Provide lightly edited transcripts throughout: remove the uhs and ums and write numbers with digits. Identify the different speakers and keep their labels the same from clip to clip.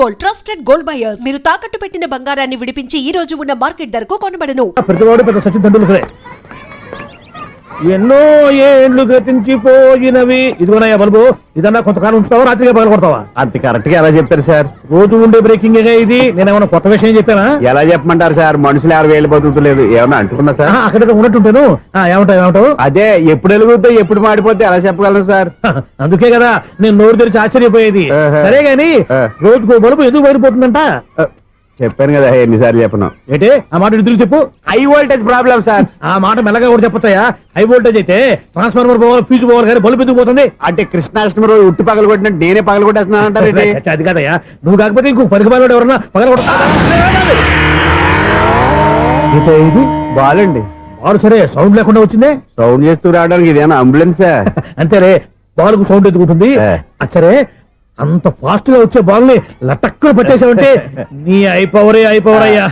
Speaker 1: Gold, trusted gold buyers. మీరు తాకట్టు పెట్టిన బంగారాన్ని విడిపించి ఈ రోజు ఉన్న మార్కెట్ ధరకు కొనబడను.
Speaker 2: ప్రతివాడు పెద్ద సచిన్ తెండూల్కరే. ఎన్నో ఏళ్లు గతించిపోయినవి. ఇదిగోనయ్యా బల్బు, ఇదన్నా కొంతకాలం ఉంచుతావా, రాత్రిగా పగల కొడతావా?
Speaker 3: అంత కరెక్ట్ గా ఎలా చెప్పారు సార్?
Speaker 2: రోజు ఉండే బ్రేకింగ్ ఇది. నేనేమన్నా కొత్త విషయం చెప్పానా?
Speaker 3: ఎలా చెప్పమంటారు సార్? మనుషులు 60,000 బతుకుతలేదు, ఏమన్నా అంటున్నా సార్?
Speaker 2: అక్కడ ఉన్నట్టుంటాను. ఏమంటావు?
Speaker 3: అదే ఎప్పుడు వెలుగుతో ఎప్పుడు మాడిపోతే ఎలా చెప్పగలను సార్?
Speaker 2: అందుకే కదా నేను నోరు తెరిచి ఆశ్చర్యపోయేది. సరే గాని రోజుకో బల్బు ఎందుకు బయటపోతుందంట?
Speaker 3: చెప్పాను కదా, ఎన్నిసార్లు చెప్పను.
Speaker 2: ఏంటే ఆ మాట ఇద్దరు చెప్పు.
Speaker 3: High voltage problem sir.
Speaker 2: ఆ మాట మెల్లగా కూడా చెప్పొచ్చాయా? హై వోల్టేజ్ అయితే ట్రాన్స్ఫార్మర్ పోవాలి, ఫ్యూజ్ పోవాలి, కానీ బల్బు ఎందుకు పోతుంది?
Speaker 3: అంటే కృష్ణాష్టమి రోజు ఉట్టి పగలు కొట్టినట్టు నేనే పగలు కొట్టేస్తున్నాను అంటారు.
Speaker 2: అది కాదయ్యా, నువ్వు కాకపోతే ఇంకో పనికి బాగా ఎవరన్నా పగల కొడతా. ఇది
Speaker 3: బాలండి.
Speaker 2: బాలు సరే, సౌండ్ లేకుండా వచ్చిందే.
Speaker 3: సౌండ్ చేస్తూ రావడానికి ఇదేనా అంబులెన్సా?
Speaker 2: అంతేరే, బాలుకు సౌండ్ ఎదుగుతుంది. సరే, అంత ఫాస్ట్ గా వచ్చే బాల్ ని లటక్కులు పట్టేసావంటే నీ అయిపోవరే అయ్యా.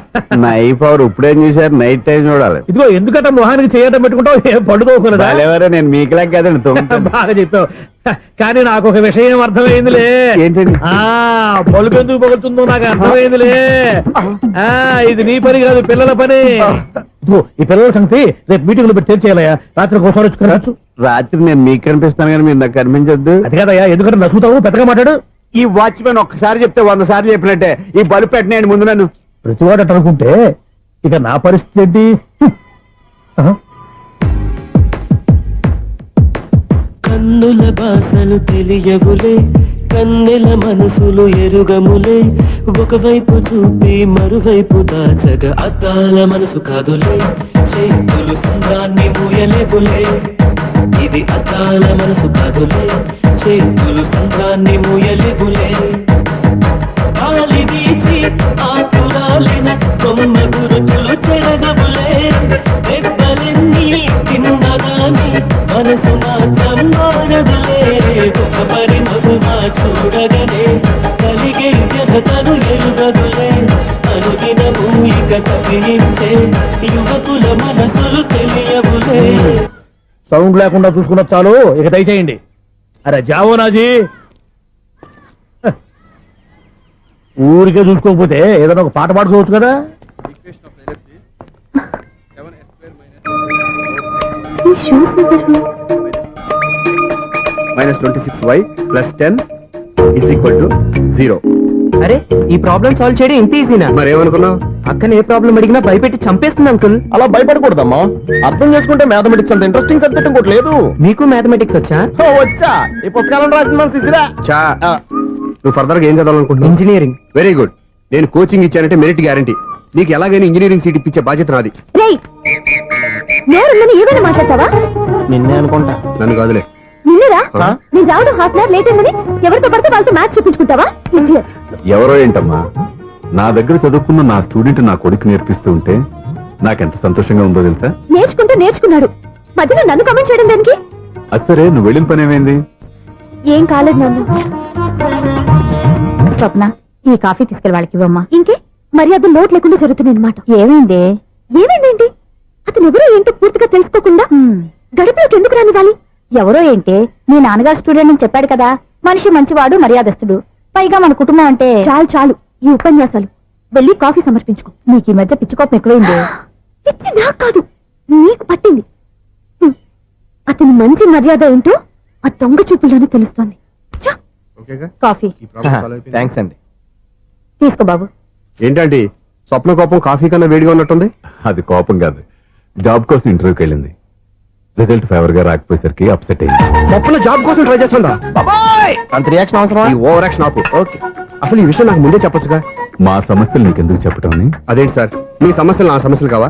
Speaker 3: నా అయిపోవరు ఇప్పుడేం చూసారు? నైట్ టైం చూడాలి.
Speaker 2: ఇదిగో ఎందుకంటే మొహానికి చేయడం పెట్టుకుంటావు, ఏం పడుకోకూడదా?
Speaker 3: నేను మీకులా కదండి.
Speaker 2: బాగా చెప్పావు. కానీ నాకు ఒక విషయం అర్థమైందిలే.
Speaker 3: ఏంటండి?
Speaker 2: బల్బు ఎందుకు పగులుతుందో నాకు అర్థమైందిలే. ఇది నీ పని కాదు, పిల్లల పని. ఈ పిల్లల సంగతి రేపు మీటింగ్ లో పెట్టి తెలిసేయాలయ్యా. రాత్రి ఒకసారి వచ్చుకోవచ్చు.
Speaker 3: రాత్రి నేను మీకు కనిపిస్తాను కానీ మీరు నాకు కనిపించొద్దు.
Speaker 2: అది కాదయ్యా, ఎందుకంటే నసుగుతావు, పెద్దగా మాట్లాడు.
Speaker 3: ఈ వాచ్మెన్ ఒక్కసారి చెప్తే 100 సార్లు చెప్పినట్టే. ఈ బల్బు పెట్టినాయండి ముందు నన్ను.
Speaker 2: ప్రతివాడు అట్ట అనుకుంటే ఇక నా పరిస్థితి ఏంటి?
Speaker 4: కన్నుల భాషలు తెలియవులే, కన్నెల మనసులు ఎరుగములే. ఒకవైపు చూపి మరువైపు దాచగ అద్దాల మనసు కాదులే. చేతులు సంద్రాన్ని మూయలేవులే, ఇది అద్దాల మనసు కాదులే. చేతులు సంద్రాన్ని మూయలేవులే. గాలి వీచి ఆకురాలిన కొమ్మ గురుతులు చెరగవులే. దెబ్బలెన్ని తిన్నగాని మనసు మాత్రం మారదులే. ఒక పరిమగుమా చూడగనే కలిగే జగతను ఎరుగదులే. అనుదినము ఇక కవించే యువకుల మనసులు తెలియవులే.
Speaker 2: సౌండ్ లేకుండా చూసుకున్న చాలు, ఇక దయచేయండి. అరే జావో నాజీ, ఊరికే చూసుకోకపోతే ఏదైనా ఒక పాట పాడుకోవచ్చు కదా.
Speaker 3: -26y + 10 = 0.
Speaker 5: అరే, ఈ ప్రాబ్లం సాల్వ్ చేయడం ఇంత ఈజీనా?
Speaker 3: మరేమనుకున్నావు?
Speaker 5: అక్కనే ఏ ప్రాబ్లం అడిగినా భయపెట్టి చంపేస్తుంది అంకుల్.
Speaker 2: అలా భయపడకూడదమ్మా. అర్థం చేసుకుంటే మ్యాథమెటిక్స్ అంత ఇంట్రెస్టింగ్ సబ్జెక్ట్ ఇంకోటి లేదు.
Speaker 5: మీకు మ్యాథమెటిక్స్ వచ్చా?
Speaker 2: వచ్చా, ఈ పుస్తకాలను రాసిన మన శిశిరా.
Speaker 3: నువ్వు ఫర్దర్ గా ఏం చదవాలనుకుంటున్నావు?
Speaker 5: ఇంజనీరింగ్.
Speaker 3: Very good. నేను కోచింగ్ ఇచ్చానంటే మెరిట్ గ్యారంటీ. నీకు ఎలాగైనా ఇంజనీరింగ్ సీట్ ఇప్పించే బాధ్యత నాది.
Speaker 6: ఏమైనా మాట్లాడతావా?
Speaker 5: నిన్నే అనుకుంటా.
Speaker 3: నన్ను కాదులే.
Speaker 6: నిన్నరా నేను రావడం హాఫ్ అన్ అవర్ లేట్ అయిందని ఎవరితో పడితే వాళ్ళతో మ్యాచ్ చూపించుకుంటావా?
Speaker 7: ఎవరో ఏంటమ్మా, నా దగ్గర చదువుకున్న నా స్టూడెంట్ నా కొడుకు నేర్పిస్తూ ఉంటే నాకెంత సంతోషంగా ఉందో తెలుసా?
Speaker 6: నేర్చుకుంటూ నేర్చుకున్నాడు, మధ్యలో నన్ను కమెంట్ చేయడం దానికి?
Speaker 7: అది సరే, నువ్వు వెళ్ళిన పని ఏమైంది?
Speaker 6: ఏం కాలేదు నన్ను. స్వప్న, ఈ కాఫీ తీసుకెళ్ళి వాళ్ళకి ఇవ్వమ్మా. ఇంకే మర్యాద లోటు లేకుండా జరుగుతుంది అనమాట. ఏమైంది? ఏమైందేంటి? అతను ఎవరో ఏంటో పూర్తిగా తెలుసుకోకుండా గడుపులోకి ఎందుకు రానివ్వాలి? ఎవరో ఏంటి, మీ నాన్నగారు స్టూడెంట్ అని చెప్పాడు కదా. మనిషి మంచివాడు, మర్యాదస్తుడు, పైగా మన కుటుంబం అంటే. చాలు చాలు ఈ ఉపన్యాసాలు, వెళ్ళి కాఫీ సమర్పించుకో. నీకు ఈ మధ్య పిచ్చికోపం ఎక్కువైంది. పిచ్చి నాకు కాదు, నీకు పట్టింది. అతని మంచి మర్యాద ఏంటో ఆ దొంగ చూపుల్లోనే తెలుస్తోంది. కాఫీ
Speaker 3: థ్యాంక్స్ అండి.
Speaker 6: తీసుకో బాబు.
Speaker 3: ఏంటండి స్వప్న కోపం కాఫీ కన్నా వేడిగా ఉన్నట్టుంది?
Speaker 7: అది కోపం కాదు, జాబ్ కోసం ఇంటర్వ్యూకి వెళ్ళింది. రిజల్ట్ ఫేవర్ గా రాకపోయేసరికి అప్సెట్ అయింది.
Speaker 3: స్వప్న జాబ్ కోసం ట్రై చేస్తుందా?
Speaker 5: అంత రియాక్షన్ అవసరం?
Speaker 3: ఈ ఓవర్ యాక్షన్ ఆపు. ఓకే, అసలు ఈ విషయం నాకు ముందే చెప్పొచ్చుగా.
Speaker 7: మా సమస్యలు నీకెందుకు చెప్పటం?
Speaker 3: అదేంటి సార్, మీ సమస్యలు నా సమస్యలు కావా?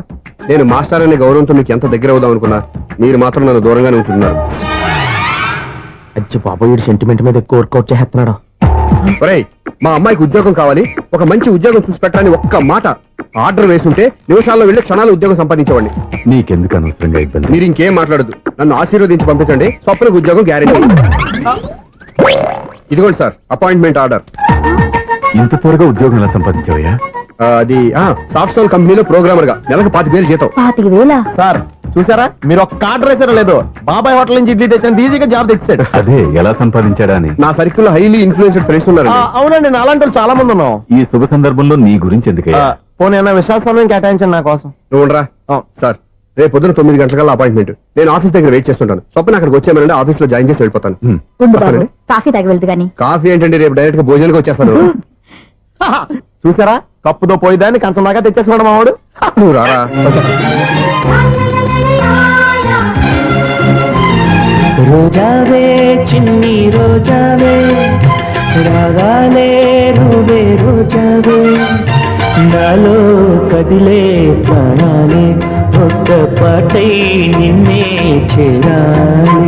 Speaker 3: నేను మాస్టర్ అనే గౌరవంతో మీకు ఎంత దగ్గర అవుదాం అనుకున్నా, మీరు మాత్రం నన్ను దూరంగానే ఉంటున్నారు.
Speaker 5: అచ్చి బాబు, వీడు సెంటిమెంట్ మీద ఎక్కువ వర్కౌట్ చేస్తున్నాడు.
Speaker 3: ఒరేయ్, మా అమ్మాయికి ఉద్యోగం కావాలి, ఒక మంచి ఉద్యోగం చూసి పెట్టాలని ఒక్క మాట ఆర్డర్ వేసుంటే నిమిషాల్లో వెళ్ళి క్షణాలు ఉద్యోగం సంపాదించేవాడిని.
Speaker 7: నీకెందుకు అనవసరంగా ఇబ్బంది?
Speaker 3: మీరు ఇంకేం మాట్లాడదు, నన్ను ఆశీర్వదించి పంపించండి. స్వప్నకు ఉద్యోగం గ్యారెంటీ. ఇదిగోండి సార్, అపాయింట్మెంట్ ఆర్డర్.
Speaker 7: ఇంత త్వరగా ఉద్యోగం ఎలా సంపాదించావయ్యా?
Speaker 3: అది సాఫ్ట్వేర్ కంపెనీలో ప్రోగ్రామర్ గా నెలకు 25,000 జీతం.
Speaker 6: 25,000?
Speaker 2: సార్,
Speaker 5: చూసారా మీరు ఒక్క ఆర్డర్ వేసారో లేదు బాబాయ్ హోటల్ నుంచి ఇడ్లీ తెచ్చిన ఈజీగా జాబ్ తెచ్చాడు.
Speaker 7: అదే ఎలా సంపాదించాడా అని.
Speaker 3: నా సర్కిల్ లో హైలీ ఇన్ఫ్లుయెన్స్డ్ ఫ్రెండ్స్ ఉన్నారు.
Speaker 5: అవునండి నా అలాంటి వాళ్ళు చాలా మంది ఉన్నాం.
Speaker 7: ఈ శుభ సందర్భంలో నీ గురించి ఎందుకయ్యా?
Speaker 5: పోనీ అన్న విశాల సమయం కేటాయించండి నా కోసం.
Speaker 3: నువ్వు ఉండరా. సార్ రేపు పొద్దున 9 గంటలకల్లా అపాయింట్మెంట్. నేను ఆఫీస్ దగ్గర వెయిట్ చేస్తుంటాను. స్వప్న అక్కడికి వచ్చేయమనండి, ఆఫీస్ లో జాయిన్ చేసి వెళ్ళిపోతాను.
Speaker 6: ఉండు బాబు,
Speaker 3: వస్తానండి.
Speaker 6: కాఫీ తాగి వెళ్తు గాని.
Speaker 3: కాఫీ ఏంటండి, రేపు డైరెక్ట్ గా భోజనానికి వచ్చేస్తాను.
Speaker 5: చూసారా కప్పుతో పోయిదాన్ని కంచం దాకా తెచ్చేసుకోవడం మావాడు.
Speaker 3: నువ్వు రారా.
Speaker 4: రోజావే చిన్ని రోజావే రాగాలే రూవే రోజావే నాలో కదిలే ప్రాణాలే ఒక్క పాటై నిన్నే చేరాలి.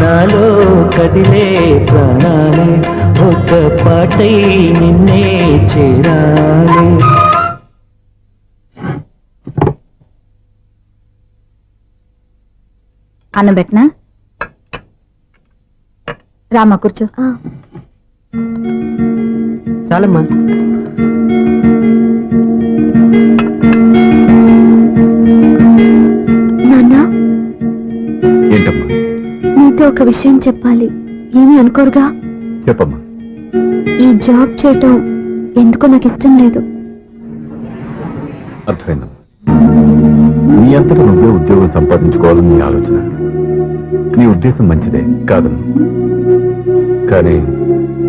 Speaker 4: నాలో కదిలే ప్రాణాలే ఒక్క పాటై నిన్నే చేరాలి.
Speaker 6: అన్నం పెట్టనా? రామా కూర్చో.
Speaker 5: చాలమ్మా.
Speaker 6: నాన్న,
Speaker 7: ఏంటమ్మా?
Speaker 6: నీతో ఒక విషయం చెప్పాలి. ఏమీ అనుకోరుగా?
Speaker 7: చెప్పమ్మా.
Speaker 6: ఈ జాబ్ చేయటం ఎందుకో నాకు ఇష్టం లేదు.
Speaker 7: అర్థమైందమ్మా. నీ అంతటా నువ్వే ఉద్యోగం సంపాదించుకోవాలని నీ ఆలోచన. నీ ఉద్దేశం మంచిదే కాదమ్మా. కానీ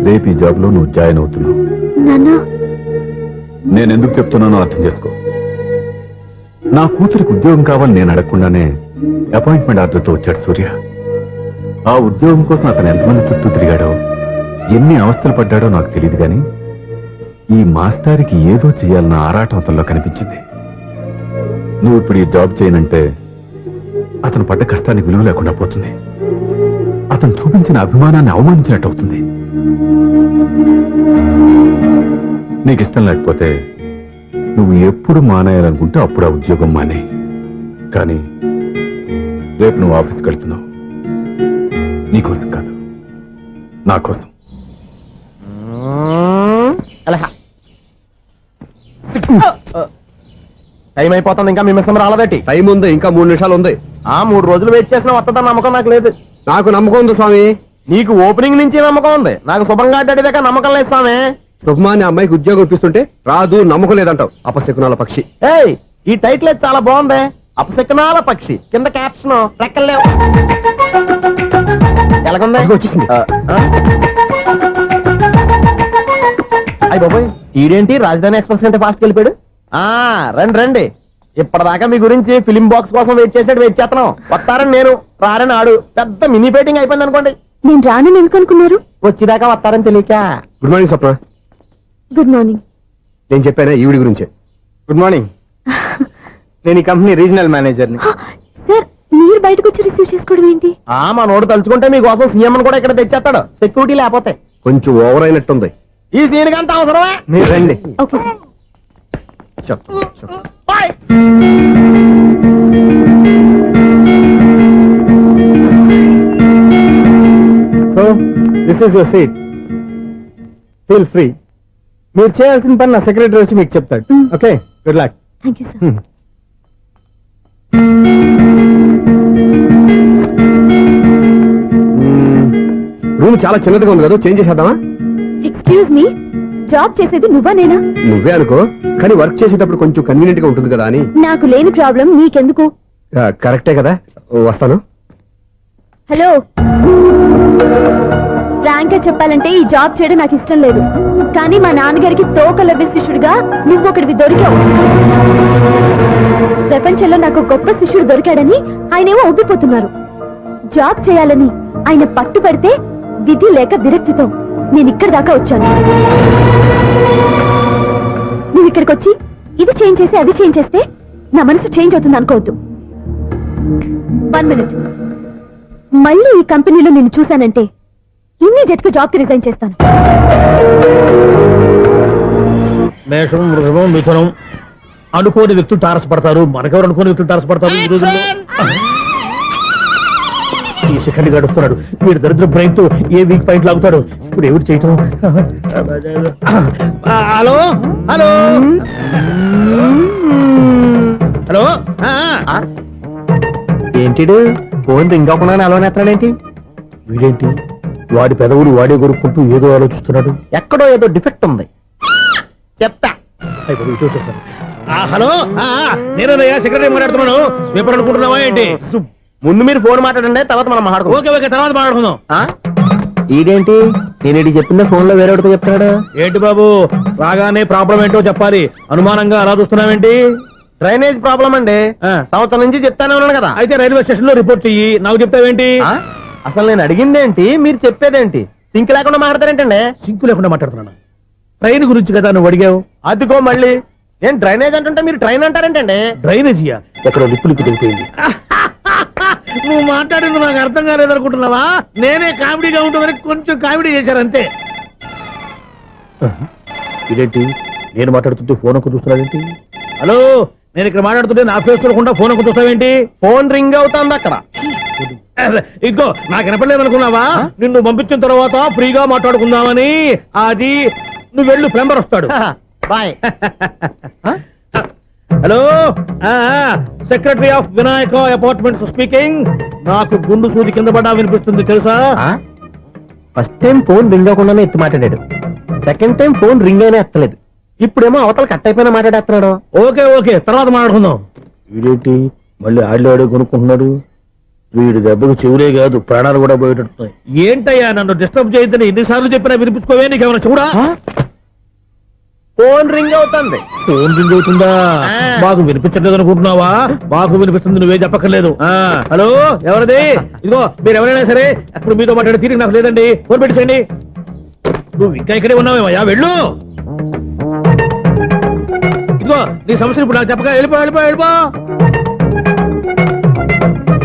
Speaker 7: రేపు ఈ జాబ్ లో నువ్వు జాయిన్ అవుతున్నావు.
Speaker 6: నాన్న,
Speaker 7: నేను ఎందుకు చెప్తున్నానో అర్థం చేసుకో. నా కూతురికి ఉద్యోగం కావాలని నేను అడగకుండానే అపాయింట్మెంట్ ఆర్డర్తో వచ్చాడు సూర్య. ఆ ఉద్యోగం కోసం అతను ఎంతమంది చుట్టూ తిరిగాడో, ఎన్ని అవస్థలు పడ్డాడో నాకు తెలియదు, కానీ ఈ మాస్టారికి ఏదో చేయాలన్న ఆరాటం అతనిలో కనిపించింది. నువ్వు ఇప్పుడు ఈ జాబ్ చేయనంటే అతను పడ్డ కష్టానికి విలువ లేకుండా పోతుంది. అతను చూపించిన అభిమానాన్ని అవమానించినట్టు అవుతుంది. నీకు ఇష్టం లేకపోతే నువ్వు ఎప్పుడు మానేయాలనుకుంటే అప్పుడు ఆ ఉద్యోగం మానే. కానీ రేపు నువ్వు ఆఫీస్కి వెళ్తున్నావు, నీకోసం కాదు, నా కోసం.
Speaker 5: టైం అయిపోతుంది, ఇంకా మీ మిస్సం రాలేదటి.
Speaker 3: టైం ఉంది, ఇంకా 3 నిమిషాలు ఉంది.
Speaker 5: 3 రోజులు వెయిట్ చేసిన వస్తుందని నమ్మకం నాకు లేదు.
Speaker 3: నాకు నమ్మకం ఉంది స్వామి.
Speaker 5: నీకు ఓపెనింగ్ నుంచి నమ్మకం ఉంది, నాకు శుభంగా అడ్డాక నమ్మకం లేదు స్వామి.
Speaker 3: శుభమాని అమ్మాయికి ఉద్యోగం ఇప్పిస్తుంటే రాదు, నమ్మకం లేదంటావు. అపశకునాల పక్షి.
Speaker 5: ఏయ్, ఈ టైటిల్ అయితే చాలా బాగుంది. అపశకునాల పక్షి, కింద క్యాప్షన్ రెక్కలేవు. ఎలాగుంది?
Speaker 3: వచ్చేసింది.
Speaker 5: అయ్యి బాబోయ్, ఈడేంటి రాజధాని ఎక్స్ప్రెస్ కంటే ఫాస్ట్ వెళ్ళిపోయాడు. రండి రండి. ఇప్పటిదాకా మీ గురించి ఫిలిం బాక్స్ కోసం వెయిట్ చేస్తున్నాం. వస్తారని నేను, రారని ఆడు. పెద్ద మినీ పేటింగ్ అయిపోయింది అనుకోండి.
Speaker 6: నేను రానని ఎందుకు అనుకున్నారు?
Speaker 5: వచ్చిదాకా వస్తారని తెలియక.
Speaker 3: Good morning Swapna.
Speaker 6: Good morning.
Speaker 3: నేను చెప్పానా ఈవిడి గురించే.
Speaker 5: Good morning. నేను ఈ కంపెనీ రీజనల్ మేనేజర్ని.
Speaker 6: సార్, మీరు బయటకు వచ్చి రిసీవ్ చేసుకోవడం ఏంటి?
Speaker 5: మా నోడు తలుచుకుంటే మీకోసం సీఎం అని కూడా ఇక్కడ తెచ్చేస్తాడు, సెక్యూరిటీ లేకపోతే.
Speaker 3: కొంచెం ఓవర్ అయినట్టుంది.
Speaker 5: ఈ సీన్ కంత అవసరమా? మీరు రండి.
Speaker 6: Okay sir.
Speaker 5: So this is your seat, feel free. మీరు చేయాల్సిన పని నా సెక్రటరీ వచ్చి మీకు చెప్తాడు. Okay, good luck.
Speaker 6: Thank you sir.
Speaker 3: Room చాలా చిన్నదిగా ఉంది కదా, చేంజ్ చేసేద్దామా?
Speaker 6: ఎక్స్క్యూజ్ మీ, జాబ్ చేసేది నువ్వా నేనా?
Speaker 3: నువ్వే అనుకో, కానీ వర్క్ చేసేటప్పుడు కొంచెం కన్వీనియంట్ గా ఉంటుంది కదా అని.
Speaker 6: నాకు లేని ప్రాబ్లం నీకెందుకు?
Speaker 3: కరెక్టే కదా, వస్తాను.
Speaker 6: హలో, ఫ్రాంక్ గా చెప్పాలంటే ఈ జాబ్ చేయడం నాకు ఇష్టం లేదు. కానీ మా నాన్నగారికి తోకలవ్య శిష్యుడిగా నువ్వు ఒకటివి దొరికావు. ప్రపంచంలో నాకు గొప్ప శిష్యుడు దొరికాడని ఆయనేమో ఒప్పిపోతున్నారు. జాబ్ చేయాలని ఆయన పట్టుపడితే విధి లేక విరక్తితో నేను ఇక్కడి దాకా వచ్చాను. నువ్వు ఇక్కడికి వచ్చి ఇది చేంజ్ చేసి అది చేంజ్ చేస్తే నా మనసు చేంజ్ అవుతుంది అనుకోవద్దు. 1 మినిట్. మళ్ళీ ఈ కంపెనీలో నేను చూశానంటే ఇమ్మీడియట్ గా జాబ్ కి రిజైన్ చేస్తాను.
Speaker 2: మేషం, వృషభం, మిథునం అనుకోని వ్యక్తులు తారసపడతారు. మనకెవరు అనుకోని వ్యక్తులు తారసపడతారు ఈ రోజుల్లో? ఈ సెకండ్ గడుస్తున్నాడు వీడు దరిద్ర బ్రెయిన్ తో ఏ వీక్ పాయింట్ లాగుతాడు. ఇప్పుడు ఎవరు చేయటం? Hello hello hello.
Speaker 5: ఏంటిడు ఫోన్ రింగ్ అవ్వకుండా అలవనేస్తాడేంటి?
Speaker 2: వీడేంటి వాడి పెదవులు వాడే కొరుక్కుంటూ ఏదో ఆలోచిస్తున్నాడు.
Speaker 5: ఎక్కడో ఏదో డిఫెక్ట్ ఉంది, చెప్తా.
Speaker 2: అయిపోయి ఇటు వచ్చేస్తాను. హలో నేనయ్యా సెక్రటరీ మాట్లాడుతున్నాను. స్వీపర్ అనుకుంటున్నావా ఏంటి?
Speaker 5: ముందు మీరు ఫోన్ మాట్లాడండి, తర్వాత మనం మాట్లాడుకో.
Speaker 2: ఓకే ఓకే తర్వాత మాట్లాడుకుందాం.
Speaker 5: ఈడేంటి నేను చెప్పిందే ఫోన్ లో వేరే ఒకటి చెప్తాడు.
Speaker 2: ఏంటి బాబు రాగానే ప్రాబ్లం ఏంటో చెప్పాలి, అనుమానంగా అలా చూస్తున్నావేంటి?
Speaker 5: డ్రైనేజ్ ప్రాబ్లం అండి, సంవత్సరం నుంచి చెప్తానే ఉన్నాను కదా.
Speaker 2: అయితే రైల్వే స్టేషన్ లో రిపోర్ట్ చెయ్యి, నాకు చెప్తావేంటి?
Speaker 5: అసలు నేను అడిగిందేంటి, మీరు చెప్పేదేంటి? సింక్ లేకుండా మాట్లాడతారేంటండి?
Speaker 2: సింకు లేకుండా మాట్లాడుతున్నాను. ట్రైన్ గురించి కదా నువ్వు అడిగావు.
Speaker 5: అదిగో మళ్ళీ నేను డ్రైనేజ్ అంటుంటే మీరు ట్రైన్ అంటారేంటండి?
Speaker 2: డ్రైనేజీయా? ఎక్కడో లిప్పు తెలిపోయింది. నువ్వు మాట్లాడింది నాకు అర్థం కాలేదనుకుంటున్నావా? నేనే కామెడీగా ఉంటుందని కొంచెం కామెడీ చేశారు అంతే. ఇదేంటి నేను మాట్లాడుతుంటే ఫోన్ ఒక చూస్తున్నావేంటి? హలో నేను ఇక్కడ మాట్లాడుతుంటే నా ఫేస్ చూడకుండా ఫోన్ ఒక చూస్తావేంటి?
Speaker 5: ఫోన్ రింగ్ అవుతుంది అక్కడ.
Speaker 2: ఇదిగో నాకు వినపడలేదు అనుకున్నావా? నిన్ను పంపించిన తర్వాత ఫ్రీగా మాట్లాడుకుందామని. అది నువ్వు వెళ్ళు, ప్లంబర్ వస్తాడు.
Speaker 5: Bye.
Speaker 2: Hello secretary of Vinayaka apartments speaking. నాకు గుండు సూది కింద పడ్డా వినిపిస్తుంది తెలుసా?
Speaker 5: ఫస్ట్ టైం ఫోన్ రింగ్ అవ్వకుండానే ఎత్తి మాట్లాడాడు, సెకండ్ టైం ఫోన్ రింగ్ అయినా ఎత్తలేదు, ఇప్పుడేమో అవతల కట్ అయిపోయినా మాట్లాడేస్తున్నాడు.
Speaker 2: ఓకే ఓకే తర్వాత మాట్లాడుకుందాం. వీడేంటి మళ్ళీ ఆడిలో ఆడి కొనుక్కుంటున్నాడు? వీడి దెబ్బకు చెవులే కాదు ప్రాణాలు కూడా పోయేటట్టున్నాయి. ఏంటయ్యా నన్ను డిస్టర్బ్ చేయొద్దని ఎన్నిసార్లు చెప్పినా వినిపించుకోవే, నీకేమైనా చూడా?
Speaker 5: ఫోన్ రింగ్ అవుతుంది.
Speaker 2: ఫోన్ రింగ్ అవుతుందా? మాకు వినిపించట్లేదు అనుకుంటున్నావా? మాకు వినిపిస్తుంది, నువ్వే చెప్పక్కర్లేదు. హలో ఎవరిది? ఇదిగో మీరు ఎవరైనా సరే అప్పుడు మీతో మాట్లాడే తీరిక నాకు లేదండి, ఫోన్ పెట్టేసేయండి. నువ్వు ఇంకా ఇక్కడే ఉన్నావేమయ్యా, వెళ్ళు. ఇదిగో నీ సమస్యలు ఇప్పుడు నాకు చెప్పక వెళ్ళిపో వెళ్ళిపో వెళ్ళిపో.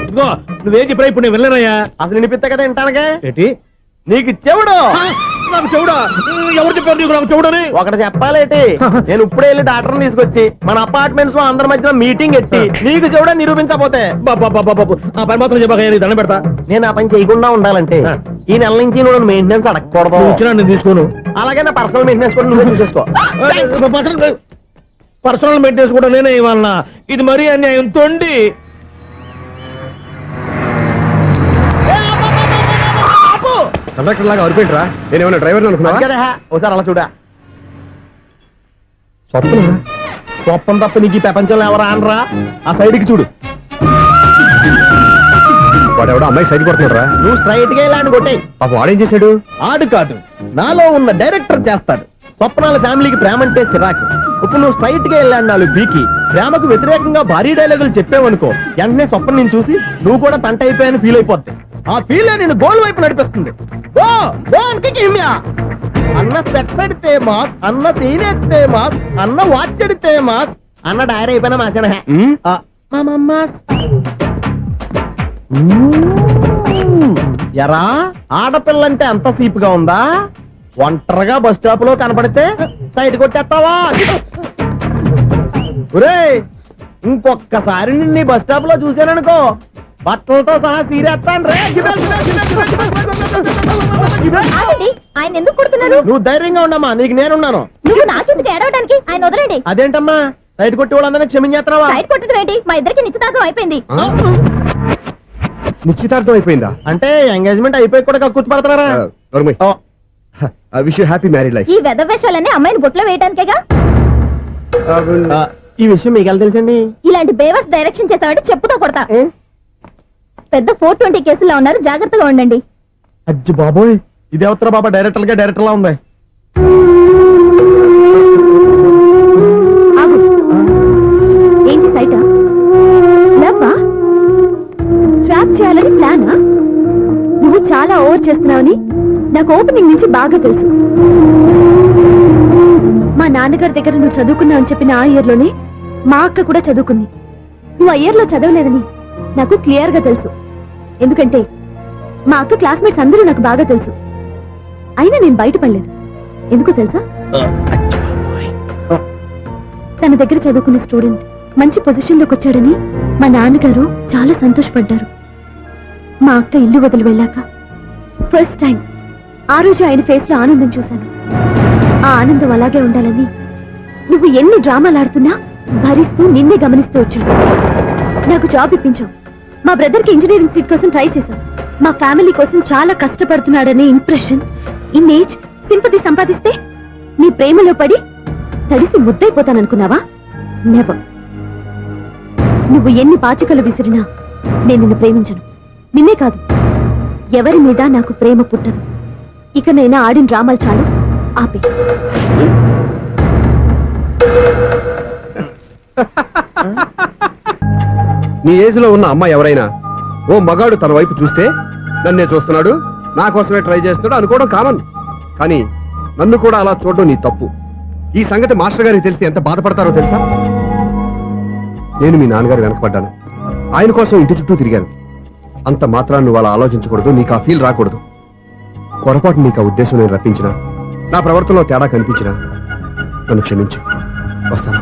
Speaker 2: ఇదిగో నువ్వేం చెప్పరా ఇప్పుడు నేను వెళ్ళానయ్యా.
Speaker 5: అసలు వినిపిస్తా కదా వింటానుగా.
Speaker 2: ఏంటి
Speaker 5: నీకు చెవుడు?
Speaker 2: నాకు చెవుడా? ఎవరు చెప్పారు నీకు నాకు చెవుడని?
Speaker 5: ఒకటి చెప్పాలేటి, నేను ఇప్పుడే వెళ్ళి డాక్టర్ని తీసుకొచ్చి మన అపార్ట్మెంట్స్ లో అందరి మధ్యన మీటింగ్ ఎట్టి నీకు చెవుడా నిరూపించకపోతే
Speaker 2: బాబు ఆ పని మాత్రం చెప్పక దండం పెడతా.
Speaker 5: నేను ఆ పని చేయకుండా ఉండాలంటే ఈ నెల నుంచి నువ్వు మెయింటెనెన్స్ అడగకూడదు.
Speaker 2: ఇచ్చినా నేను తీసుకోను.
Speaker 5: అలాగే నా పర్సనల్ మెయింటెనెన్స్ కూడా నువ్వే చూసేసుకో.
Speaker 2: పర్సనల్ మెయింటెనెన్స్ కూడా నేనే ఇవ్వాలన్నా? ఇది మరీ అన్యాయం తొండి.
Speaker 3: కండక్టర్ లాగా అరిపోయింట్రా, నేనేమన్నా డ్రైవర్ అనుకున్నా
Speaker 5: కదా. ఒకసారి అలా చూడా. స్వప్నం తప్ప నీకు ఈ ప్రపంచంలో ఎవరా అనరా? ఆ సైడ్కి చూడు.
Speaker 3: వాడెవడో అమ్మాయి సైడ్ కొడుతున్నారా?
Speaker 5: నువ్వు స్ట్రైట్ గా ఇలాంటి కొట్టాయి.
Speaker 3: వాడేం చేశాడు?
Speaker 5: ఆడు కాదు, నాలో ఉన్న డైరెక్టర్ చేస్తాడు. స్వప్నాల ఫ్యామిలీకి ప్రేమ అంటే సిరాకు. ఇప్పుడు నువ్వు స్ట్రైట్ గా వెళ్ళాడు నాలుగు బీకి ప్రేమకు వ్యతిరేకంగా భారీ డైలాగులు చెప్పావనుకో, వెంటనే స్వప్నం నేను చూసి నువ్వు కూడా తంట అయిపోయాని ఫీల్ అయిపోద్ది. ఆ ఫీల్ నేను గోల్ వైపు నడిపిస్తుంది. అన్న స్పెట్స్ అడితే మాస్, అన్న సీన్ ఎత్తే మాస్, అన్న వాచ్ అడితే మాస్, అన్న డైరీ అయిపోయినా మాసేనా ఎరా? ఆడపిల్లంటే అంత సీప్ గా ఉందా? ఒంటరిగా బస్ స్టాప్ లో కనపడితే సైడ్ కొట్టేస్తావా? ఒరేయ్ ఇంకొక్కసారి నిన్ను బస్ స్టాప్ లో చూసాననుకో, బట్టలతో సహా సీరేస్తాను రే.
Speaker 6: ఆయన ఎందుకు కొడుతున్నారు?
Speaker 5: నువ్వు ధైర్యంగా ఉండమ్మా, నీకు నేనున్నాను.
Speaker 6: నువ్వు నాకెందుకు ఏడవడానికి? ఆయన వదలండి.
Speaker 5: అదేంటమ్మా సైడ్ కొట్టి వాళ్ళందరినీ క్షమించేస్తున్నావా?
Speaker 6: సైడ్ కొట్టడం ఏంటి? మా ఇద్దరికి నిశ్చితార్థం అయిపోయింది.
Speaker 3: నిశ్చితార్థం అయిపోయిందా?
Speaker 5: అంటే ఎంగేజ్మెంట్ అయిపోయి కూడా కక్కుర్తి పడతారా?
Speaker 3: Wish you happy married life.
Speaker 6: ఈ వెధవేషాలన్నీ అమ్మాయిని బొట్లో వేయడానికేగా.
Speaker 5: ఈ విషయం మీకు ఎలా తెలుసండి?
Speaker 6: ఇలాంటి బేవస్ డైరెక్షన్ చేసావంటే చెప్పుతో కొడతా. పెద్ద 420 కేసుల్లో ఉన్నారు, జాగ్రత్తగా ఉండండి.
Speaker 5: అజ్జి బాబోయ్, ఇది అవతర బాబా డైరెక్టర్ లా ఉంది.
Speaker 6: ఆగు. ఏంటి సైటా? లవ్వా? ట్రాప్ చేయాలని ప్లానా? నువ్వు చాలా ఓవర్ చేస్తున్నావని నాకు ఓపెనింగ్ నుంచి బాగా తెలుసు. మా నాన్నగారి దగ్గర నువ్వు చదువుకున్నావని చెప్పిన ఆ ఇయర్ లోనే మా అక్క కూడా చదువుకుంది. నువ్వు ఆ ఇయర్ లో చదవలేదని నాకు క్లియర్ గా తెలుసు. ఎందుకంటే మా అక్క క్లాస్మేట్స్ అందరూ నాకు బాగా తెలుసు. అయినా నేను బయటపడలేదు. ఎందుకో తెలుసా? తన దగ్గర చదువుకున్న స్టూడెంట్ మంచి పొజిషన్ లోకి వచ్చాడని మా నాన్నగారు చాలా సంతోషపడ్డారు. మా అక్క ఇల్లు వదిలి వెళ్ళాక ఫస్ట్ టైం ఆ రోజు ఆయన ఫేస్ లో ఆనందం చూశాను. ఆ ఆనందం అలాగే ఉండాలని నువ్వు ఎన్ని డ్రామాలు ఆడుతున్నా భరిస్తూ నిన్నే గమనిస్తూ వచ్చాను. నాకు జాబ్ ఇప్పించావు. మా బ్రదర్ కి ఇంజనీరింగ్ సీట్ కోసం ట్రై చేశాం. మా ఫ్యామిలీ కోసం చాలా కష్టపడుతున్నాడనే ఇంప్రెషన్, ఇమేజ్, సింపతి సంపాదిస్తే నీ ప్రేమలో పడి తడిసి ముద్దైపోతాననుకున్నావా? నెవర్. నువ్వు ఎన్ని పాచికలు విసిరినా నేను నిన్ను ప్రేమించను. నిన్నే కాదు, ఎవరి మీద నాకు ప్రేమ పుట్టదు. ఇకనైనా ఆడిన డ్రామాలు చాలు, ఆపే.
Speaker 3: నీ ఏజ్ లో ఉన్న అమ్మాయి ఎవరైనా ఓ మగాడు తన వైపు చూస్తే నన్నే చూస్తున్నాడు, నా కోసమే ట్రై చేస్తున్నాడు అనుకోవడం కామన్. కానీ నన్ను కూడా అలా చూడడం నీ తప్పు. ఈ సంగతి మాస్టర్ గారికి తెలిసి ఎంత బాధపడతారో తెలుసా? నేను మీ నాన్నగారు వెనకపడ్డాను, ఆయన కోసం ఇంటి చుట్టూ తిరిగాను. అంత మాత్రాన్ని నువ్వు అలా ఆలోచించకూడదు, నీకు ఆ ఫీల్ రాకూడదు. పొరపాటు నీకు ఆ ఉద్దేశం నేను రప్పించిన, నా ప్రవర్తనలో తేడా కనిపించిన నన్ను క్షమించు. వస్తాను.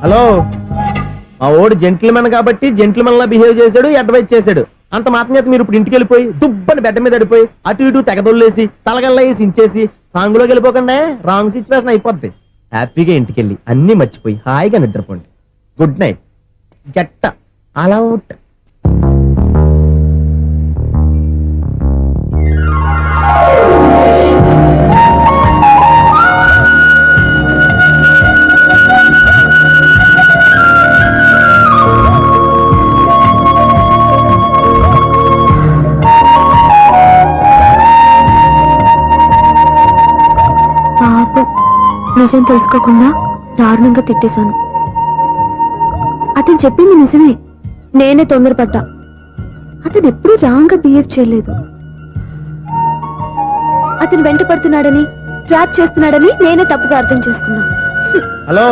Speaker 5: హలో, మా ఓడు జెంటిల్మెన్ కాబట్టి జెంటిల్మెన్ లా బిహేవ్ చేశాడు, అడ్వైజ్ చేశాడు. అంత మాత్రం చేత మీరు ఇప్పుడు ఇంటికి వెళ్ళిపోయి దుబ్బని బెడ్ మీద పడిపోయి అటు ఇటు తెగదొల్లేసి తలగల్లా వేసి ఇంచేసి సాంగులోకి వెళ్ళిపోకుండా రాంగ్ సిచ్యువేషన్ అయిపోద్ది. హ్యాపీగా ఇంటికి వెళ్ళి అన్ని మర్చిపోయి హాయిగా నిద్రపోండి. Good night. జట్ట అలా అవుట్.
Speaker 6: పాపం, నిజం తెలుసుకోకుండా దారుణంగా తిట్టేశాను. అతను చెప్పింది నిజమే, నేనే తొందరపడ్డా. అతను ఎప్పుడూ రాంగ్ గా బిహేవ్ చేయలేదు. అతను వెంట పడుతున్నాడని, ట్రాప్ చేస్తున్నాడని నేనే తప్పుగా అర్థం చేసుకున్నా.
Speaker 5: హలో,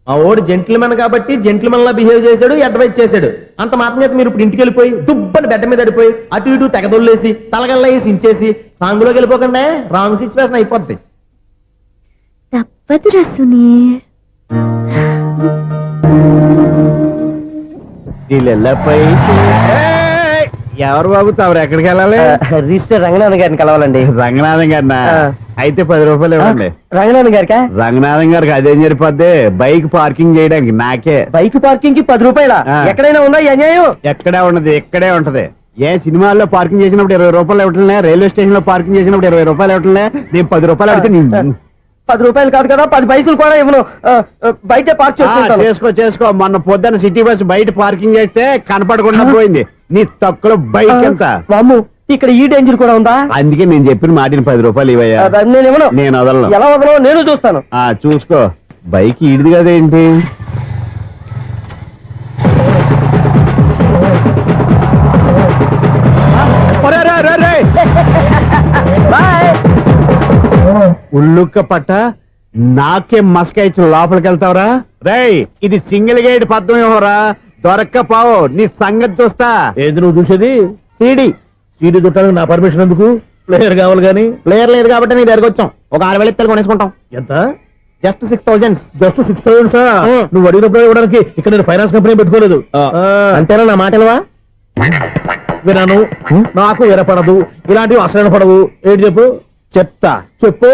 Speaker 5: మా ఓడు జెంటిల్మెన్ కాబట్టి జెంటిల్మెన్ లా బిహేవ్ చేశాడు, అడ్వైజ్ చేశాడు. అంత మాత్రం చేత మీరు ఇప్పుడు ఇంటికి వెళ్ళిపోయి దుబ్బని బెడ్ మీద పడిపోయి అటు ఇటు తెగదొల్లేసి తలగల్లా వేసి ఇంచేసి సాంగులోకి వెళ్ళిపోకుండా రాంగ్ సిచ్యువేషన్ అయిపోద్ది.
Speaker 6: తప్పదు రసుని.
Speaker 2: ఎవరు బాబు తమరు ఎక్కడికి వెళ్ళాలి?
Speaker 5: రిజిస్టర్ రంగనాథన్ గారిని కలవాలండి.
Speaker 2: రంగనాథం గారినా? అయితే 10 రూపాయలు ఇవ్వండి.
Speaker 5: రంగనాథన్ గారికా?
Speaker 2: రంగనాథం గారికి అదేం సరిపోద్ది, బైక్ పార్కింగ్ చేయడానికి నాకే.
Speaker 5: బైక్ పార్కింగ్ కి 10 రూపాయల? ఎక్కడైనా ఉందా ఈ అన్యాయం?
Speaker 2: ఎక్కడే ఉండదు, ఇక్కడే ఉంటది. ఏ సినిమాల్లో పార్కింగ్ చేసినప్పుడు 20 రూపాయలు ఇవ్వట్లే, రైల్వే స్టేషన్ లో పార్కింగ్ చేసినప్పుడు 20 రూపాయలు ఇవ్వట్లే, నేను 10 రూపాయలు అడిగితే
Speaker 5: 10 రూపాయలు కాదు కదా, 10 పైసలు కూడా ఇవ్వను. బయట పార్క్
Speaker 2: చేసుకో. మొన్న పొద్దున్న సిటీ బస్ బయట పార్కింగ్ చేస్తే కనపడకుండా పోయింది. నీ తక్కువ బైక్ ఎంత?
Speaker 5: వామ్ము, ఇక్కడ ఈ డేంజర్ కూడా ఉందా?
Speaker 2: అందుకే నేను చెప్పిన మాటిని 10 రూపాయలు ఇవ్వయ్యా.
Speaker 5: నేను ఇవ్వను.
Speaker 2: నేను వదలను.
Speaker 5: ఎలా వదలను? నేను చూస్తాను.
Speaker 2: చూసుకో. బైక్ ఈడిది కదేంటి? ఉల్లుక్క పట్ట నాకే మస్క ఇచ్చి లోపలికి వెళ్తావరా? రేయ్, ఇది సింగిల్ గేట్ పద్మం ఇవ్వరా, దొరక్కపోవు నీ సంగతి చూస్తా. ఏది నువ్వు చూసేది? సీడీ చుట్టానికి నా పర్మిషన్ ఎందుకు? ప్లేయర్ కావాలి గానీ. ప్లేయర్ లేదు కాబట్టి నీ దగ్గరకు వచ్చాం. ఒక 6,000 ఇత్తలు కొనేసుకుంటాం. ఎంత? జస్ట్ 6,000. Just 6,000 sir? నువ్వు అడిగినప్పుడు ఇవ్వడానికి ఇక్కడ నేను ఫైనాన్స్ కంపెనీ పెట్టుకోలేదు.
Speaker 5: అంతేనా నా మాటలువా?
Speaker 2: వినాను, నాకు వినపడదు, ఇలాంటివి అసలు పడవు. ఏంటి చెప్పు? చెప్తా, చెప్పు.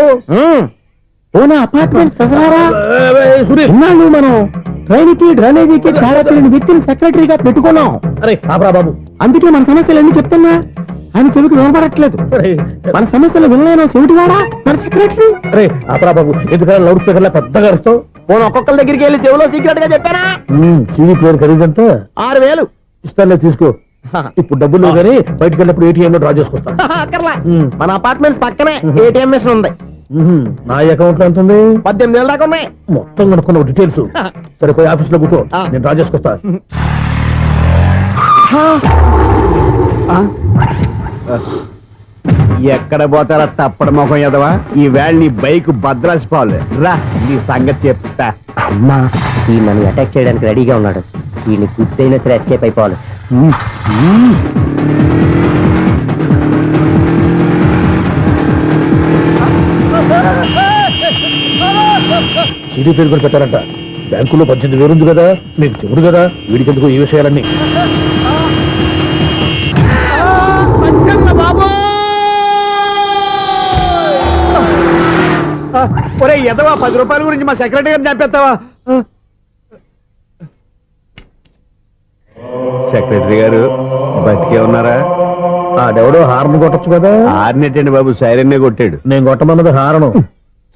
Speaker 5: సురేష్, మనం ట్రైన్కి డ్రైనేజీకి వ్యక్తిని సెక్రటరీగా పెట్టుకున్నాం.
Speaker 2: అరే ఆపరా బాబు,
Speaker 5: అందుకే మన సమస్యలన్నీ చెప్తున్నా. ఆయన చెవికి వినపడట్లేదు. మన సమస్యలు వినలేను చెవిటివాడా మన సెక్రటరీ.
Speaker 2: అరే ఆపరా బాబు, ఎందుకన్నా లౌడ్ స్పీకర్ లా పెద్దగా అరుస్తావు?
Speaker 5: పోను ఒక్కొక్కరి దగ్గరికి వెళ్ళి చెవిలో సీక్రెట్ గా చెప్పానా?
Speaker 2: CD player ఖరీదంతా
Speaker 5: 6,000.
Speaker 2: ఇస్తానులే, తీసుకో. ఇప్పుడు డబ్బులు లేవు కానీ బయటకు వెళ్ళినప్పుడు ఏటీఎం లో డ్రా చేసుకొస్తా.
Speaker 5: మన అపార్ట్మెంట్స్ పక్కనే ఏటీఎం మిషన్ ఉంది.
Speaker 2: నా అకౌంట్ లో ఎంత ఉంది?
Speaker 5: 18,000 దాకా ఉన్నాయి.
Speaker 2: మొత్తం కనుక్కున్న డీటెయిల్స్. సరే, పోయి ఆఫీస్ లో కూర్చో, నేను డ్రా చేసుకొస్తా. ఎక్కడ పోతారా తప్పడ మొఖం ఎదవా? ఈ వేళ నీ బైక్ భద్రాసిపోవాలి. రా, నీ సంగతి చెప్తా.
Speaker 5: అమ్మా, ఈ నన్ను అటాక్ చేయడానికి రెడీగా ఉన్నాడు. వీడిని గుర్తైనా సరే ఎస్కేప్ అయిపోవాలి.
Speaker 2: సిడీ పేరు కూడా పెట్టారంట. బ్యాంకులో 18,000 ఉంది కదా, మీకు చెవుడు కదా, వీడికెందుకు ఈ విషయాలన్నీ? ఒరే ఎదవా, 10 రూపాయల గురించి మా సెక్రటరీ గారిని చంపేస్తావా?
Speaker 7: సెక్రటరీ గారు బతికే ఉన్నారా?
Speaker 2: ఆడెవడో హార్న్ కొట్టచ్చు కదా.
Speaker 7: ఆరినట్టండి బాబు, సైరన్నే కొట్టాడు.
Speaker 2: నేను కొట్టమన్నది హారను.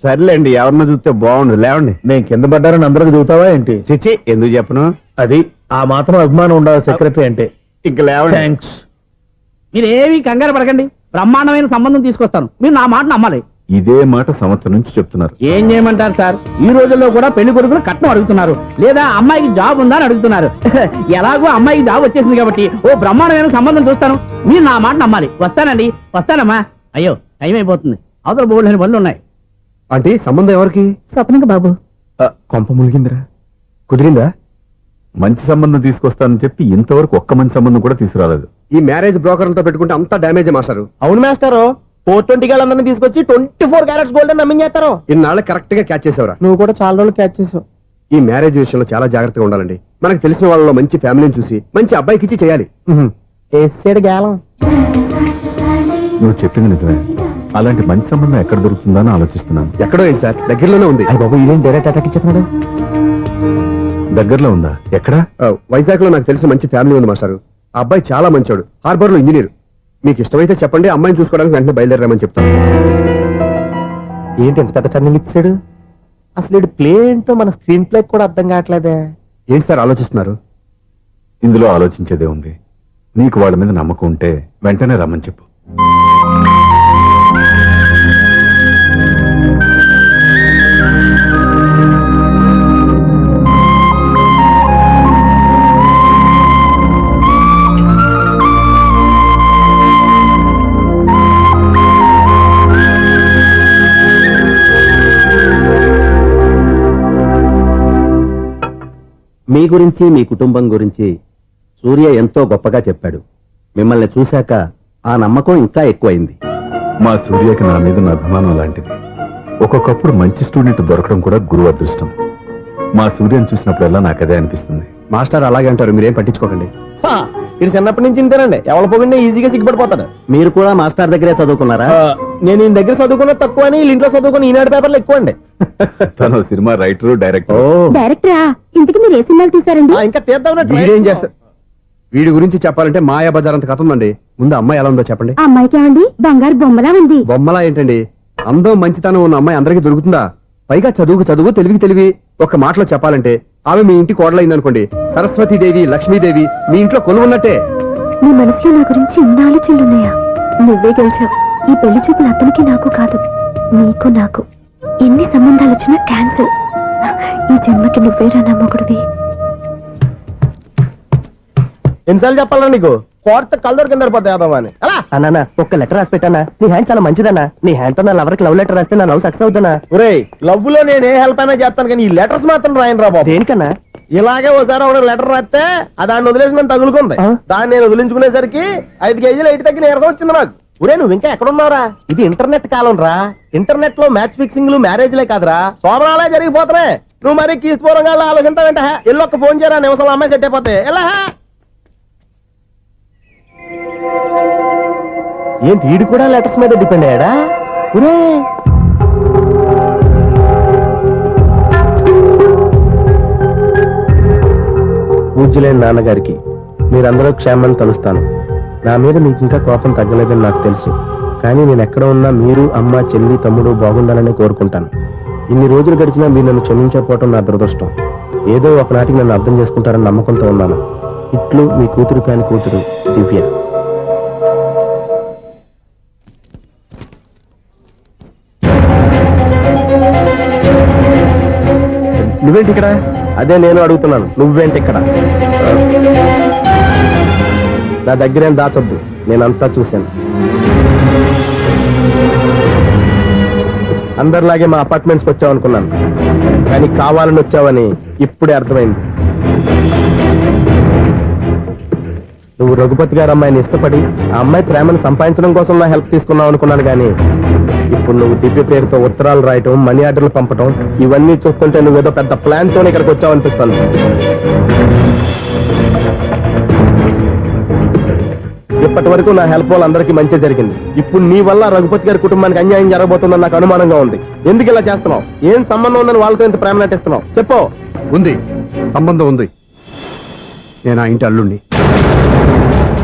Speaker 7: సర్లేండి, ఎవరన్నా చూస్తే బాగుండు. లేవండి.
Speaker 2: నేను కింద పడ్డారని అందరికి చూతావా ఏంటి?
Speaker 7: చిచ్చి, ఎందుకు చెప్పను?
Speaker 2: అది ఆ మాత్రం అభిమానం ఉండాలి సెక్రటరీ అంటే.
Speaker 7: ఇంక లేవండి.
Speaker 2: థ్యాంక్స్.
Speaker 8: మీరేమీ కంగారు పడకండి, బ్రహ్మాండమైన సంబంధం తీసుకొస్తాను. మీరు నా మాట నమ్మాలి.
Speaker 7: ఇదే మాట సంవత్సరం నుంచి చెప్తున్నారు.
Speaker 8: ఏం చేయమంటారు సార్, ఈ రోజుల్లో కూడా పెళ్లి కొడుకులు కట్నం అడుగుతున్నారు, లేదా అమ్మాయికి జాబ్ ఉందా అని అడుగుతున్నారు. ఎలాగో అమ్మాయికి జాబ్ వచ్చేసింది కాబట్టి ఓ బ్రహ్మాండమైన సంబంధం చూస్తాను. మీరు నా మాట నమ్మాలి. వస్తానండి, వస్తానమ్మా. అయ్యో టైం అయిపోతుంది, అవతల బోల్డని పనులు ఉన్నాయి.
Speaker 3: అంటే సంబంధం ఎవరికి?
Speaker 6: స్వప్నకు బాబు.
Speaker 3: కొంప ములిగిందిరా. కుదిరిందా?
Speaker 7: మంచి సంబంధం తీసుకొస్తానని చెప్పి ఇంతవరకు ఒక్క మంచి సంబంధం కూడా తీసుకురాలేదు.
Speaker 3: ఈ మ్యారేజ్ బ్రోకర్లతో పెట్టుకుంటే అంతా డ్యామేజ్ మాస్టారు.
Speaker 5: అవును మాస్టారు, 420 గాళ్ళందరినీ తీసుకొచ్చి 24 క్యారెట్స్ గోల్డ్ అని నమ్మించేస్తారు.
Speaker 3: ఇన్నాళ్ళ కరెక్ట్ గా క్యాచ్ చేసేవరా?
Speaker 5: నువ్వు కూడా చాలా రోజులు క్యాచ్ చేసావు.
Speaker 3: ఈ మ్యారేజ్ విషయంలో చాలా జాగ్రత్తగా ఉండాలండి. మనకు తెలిసిన వాళ్ళలో మంచి ఫ్యామిలీని చూసి మంచి అబ్బాయికి ఇచ్చి చేయాలి.
Speaker 5: వేసాడు గాలం.
Speaker 7: నువ్వు చెప్పింది నిజమే. అలాంటి మంచి సంబంధం ఎక్కడ దొరుకుతుందో అని ఆలోచిస్తున్నాను.
Speaker 3: ఎక్కడో ఏంటి సార్, దగ్గరలోనే ఉంది.
Speaker 5: అయ్య బాబు, ఇదేం డైరెక్ట్ అటాక్ ఇచ్చేస్తున్నాడు.
Speaker 7: దగ్గరలో ఉందా? ఎక్కడ?
Speaker 3: వైజాగ్ లో నాకు తెలిసిన మంచి ఫ్యామిలీ ఉంది మాస్టారు. ఆ అబ్బాయి చాలా మంచోడు, హార్బర్ లో ఇంజనీర్. మీకు ఇష్టమైతే చెప్పండి, అమ్మాయిని చూసుకోవడానికి వెంటనే బయలుదేరామని చెప్తాను.
Speaker 5: ఏంటి ఎంత పెద్ద టర్నింగ్ ఇచ్చాడు? అసలు ఇది ప్లే ఏంటో మన స్క్రీన్ ప్లే కూడా అర్థం కావట్లేదే.
Speaker 3: ఏంటి సార్ ఆలోచిస్తున్నారు?
Speaker 7: ఇందులో ఆలోచించేదే ఉంది. నీకు వాళ్ళ మీద నమ్మకం ఉంటే వెంటనే రమ్మని చెప్పు.
Speaker 9: మీ గురించి, మీ కుటుంబం గురించి సూర్య ఎంతో గొప్పగా చెప్పాడు. మిమ్మల్ని చూశాక ఆ నమ్మకం ఇంకా ఎక్కువైంది.
Speaker 7: మా సూర్యకి నా మీద ఉన్న అభిమానం లాంటిది. ఒక్కొక్కప్పుడు మంచి స్టూడెంట్ దొరకడం కూడా గురువు అదృష్టం. మా సూర్యని చూసినప్పుడల్లా నాకు అదే అనిపిస్తుంది.
Speaker 3: మాస్టర్ అలాగే అంటారు, మీరేం పట్టించుకోకండి.
Speaker 5: ఇది చిన్నప్పటి నుంచి ఇంతేనండి, ఎవరి పోకుండా ఈజీగా సిగ్గుపడిపోతాడు.
Speaker 9: మీరు కూడా మాస్టర్ దగ్గరే చదువుకున్నారా?
Speaker 5: నేను ఈయన దగ్గర చదువుకున్నది తక్కువ అని, ఇంట్లో చదువుకుని ఈనాడు పేపర్లు ఎక్కువ అండి.
Speaker 7: తను సినిమా రైటరు, డైరెక్టర్.
Speaker 6: డైరెక్టరా? ఇంతకు మీరు ఏ సినిమాలు తీసారండి?
Speaker 5: ఇంకా తీద్దామని
Speaker 3: వీడేం చేస్తారు? వీడి గురించి చెప్పాలంటే మాయా బజార్ అంత కథ ఉందండి. ముందు అమ్మాయి ఎలా ఉందో చెప్పండి.
Speaker 6: ఆ అమ్మాయికి ఏమండి బంగారు బొమ్మలా ఉంది.
Speaker 3: బొమ్మలా ఏంటండి, అందం మంచితనం ఉన్న అమ్మాయి అందరికీ దొరుకుతుందా? పైగా చదువుకు చదువు, తెలివికి తెలివి. ఒక మాటలో చెప్పాలంటే ఆమె మీ ఇంటి కోడలైందనుకోండి, సరస్వతీదేవి, లక్ష్మీదేవి మీ ఇంట్లో కొలువున్నట్టే.
Speaker 6: నీ మనసులో నా గురించి ఇన్ని ఆలోచనలున్నాయా? నువ్వే గెలిచావు. ఈ పెళ్లి చూపులు అతనికి నాకు కాదు, నీకు నాకు. ఎన్ని సంబంధాలు వచ్చినా క్యాన్సిల్. ఈ జన్మకి నువ్వేరా నా మొగుడివి.
Speaker 5: ఎన్నిసార్లు చెప్పాలా నీకు? కోర్త కళ్ళదొర కింద పడిపోతాయి అలా అన్నా. ఒక్క లెటర్ రాసి పెట్టానా? నీ హ్యాండ్ చాలా మంచిదన్నా. నీ హ్యాండ్ తో నా లవర్కి లవ్ లెటర్ రాస్తే నా లవ్ సక్సెస్ అవుతానా? ఒరే, లవ్ లో నేను ఏ హెల్ప్ అయినా చేస్తాను, కానీ ఈ లెటర్స్ మాత్రం రాయను రా బాబు. దేనికన్నా? ఇలాగే ఓసారి ఒక లెటర్ రాస్తే ఆ దాన్ని వదిలేసి నన్ను తగులుకుంది. దాన్ని నేను వదిలించుకునేసరికి 5 కేజీలు ఎయిట్ తగ్గి నీరసం వచ్చింది నాకు. ఒరే, నువ్వు ఇంకా ఎక్కడున్నావురా? ఇది ఇంటర్నెట్ కాలం రా. ఇంటర్నెట్ లో మ్యాచ్ ఫిక్సింగ్లు, మ్యారేజ్లే కాదురా, శోభనాలే జరిగిపోతున్నాయి. నువ్వు మరి కీస్పూరంగా ఆలోచించావంట. ఎల్లొక్క ఫోన్ చేయరా, నిమిషంలో అమ్మాయి సెట్ అయిపోతే. ఎలా ఏంటి వీడు కూడా లెటర్స్ మీద డిపెండ్ అయ్యాడా? ఒరే, పూజ్యులైన నాన్నగారికి మీరందరూ క్షేమాన్ని తలుస్తాను. నా మీద మీకు ఇంకా కోపం తగ్గలేదని నాకు తెలుసు, కానీ నేను ఎక్కడ ఉన్నా మీరు, అమ్మ, చెల్లి, తమ్ముడు బాగుండాలని కోరుకుంటాను. ఇన్ని రోజులు గడిచినా మీరు నన్ను క్షమించకపోవటం నా దురదృష్టం. ఏదో ఒకనాటికి నన్ను అర్థం చేసుకుంటారని నమ్మకంతో ఉన్నాను. ఇట్లు మీ కూతురు కాని కూతురు దివ్య. నువ్వేంటి ఇక్కడ? అదే నేను అడుగుతున్నాను, నువ్వేంటి ఇక్కడ? నా దగ్గరేం దాచొద్దు, నేనంతా చూశాను. అందరిలాగే మా అపార్ట్మెంట్స్కి వచ్చావు అనుకున్నాను, కానీ కావాలని వచ్చావని ఇప్పుడే అర్థమైంది. నువ్వు రఘుపతి గారు అమ్మాయిని ఇష్టపడి ఆ అమ్మాయి ప్రేమను సంపాదించడం కోసం నా హెల్ప్ తీసుకున్నావు అనుకున్నాను, కానీ ఇప్పుడు నువ్వు దివ్య పేరుతో ఉత్తరాలు రాయటం, మనీ ఆర్డర్లు పంపటం, ఇవన్నీ చూస్తుంటే నువ్వేదో పెద్ద ప్లాన్ తోనే ఇక్కడికి వచ్చావు అనిపిస్తాను. ఇప్పటి వరకు నా హెల్ప్ వాళ్ళందరికీ మంచి జరిగింది. ఇప్పుడు నీ వల్ల రఘుపతి గారి కుటుంబానికి అన్యాయం జరగబోతుందని నాకు అనుమానంగా ఉంది. ఎందుకు ఇలా చేస్తున్నావు? ఏం సంబంధం ఉందని వాళ్ళతో ఇంత ప్రేమ నటిస్తున్నావు? చెప్పు.
Speaker 3: ఉంది, సంబంధం ఉంది. నేను ఆ ఇంటి అల్లుణ్ణి.